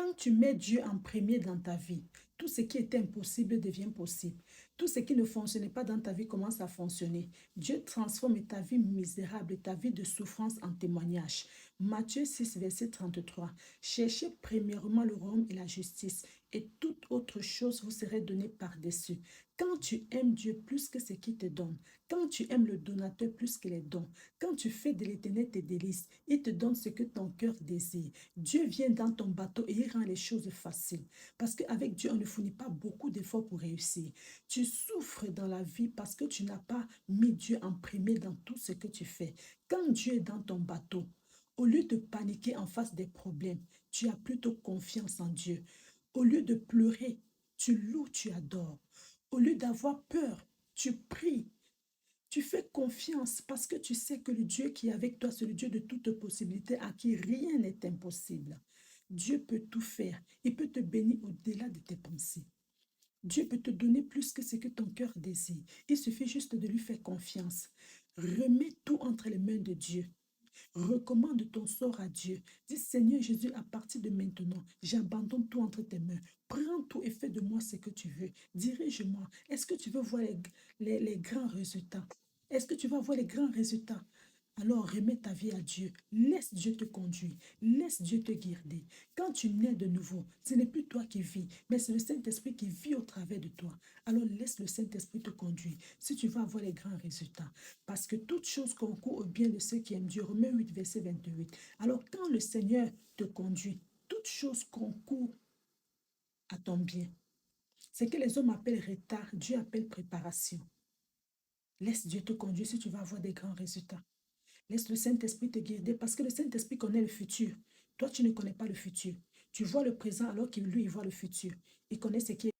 Quand tu mets Dieu en premier dans ta vie, tout ce qui était impossible devient possible. Tout ce qui ne fonctionnait pas dans ta vie commence à fonctionner. Dieu transforme ta vie misérable, ta vie de souffrance en témoignage. Matthieu 6, verset 33. Cherchez premièrement le royaume et la justice, et toute autre chose vous serait donnée par-dessus. Quand tu aimes Dieu plus que ce qu'il te donne, quand tu aimes le donateur plus que les dons, quand tu fais de l'Éternel tes délices, il te donne ce que ton cœur désire. Dieu vient dans ton bateau et il rend les choses faciles. Parce qu'avec Dieu, on ne fournit pas beaucoup d'efforts pour réussir. Tu souffres dans la vie parce que tu n'as pas mis Dieu en premier dans tout ce que tu fais. Quand Dieu est dans ton bateau, au lieu de paniquer en face des problèmes, tu as plutôt confiance en Dieu. Au lieu de pleurer, tu loues, tu adores. Au lieu d'avoir peur, tu pries. Tu fais confiance parce que tu sais que le Dieu qui est avec toi, c'est le Dieu de toute possibilité à qui rien n'est impossible. Dieu peut tout faire. Il peut te bénir au-delà de tes pensées. Dieu peut te donner plus que ce que ton cœur désire. Il suffit juste de lui faire confiance. Remets tout entre les mains de Dieu. Recommande ton sort à Dieu. Dis, Seigneur Jésus, à partir de maintenant, j'abandonne tout entre tes mains. Prends tout et fais de moi ce que tu veux. Dirige-moi. Est-ce que tu veux voir les grands résultats? Est-ce que tu vas voir les grands résultats? Alors remets ta vie à Dieu. Laisse Dieu te conduire. Laisse Dieu te guider. Quand tu nais de nouveau, ce n'est plus toi qui vis, mais c'est le Saint-Esprit qui vit au travers de toi. Alors laisse le Saint-Esprit te conduire si tu veux avoir les grands résultats. Parce que toute chose concourt au bien de ceux qui aiment Dieu. Romains 8, verset 28. Alors quand le Seigneur te conduit, toute chose concourt à ton bien. Ce que les hommes appellent retard, Dieu appelle préparation. Laisse Dieu te conduire si tu vas avoir des grands résultats. Laisse le Saint-Esprit te guider parce que le Saint-Esprit connaît le futur. Toi, tu ne connais pas le futur. Tu vois le présent alors qu'il, lui, il voit le futur. Il connaît ce qui est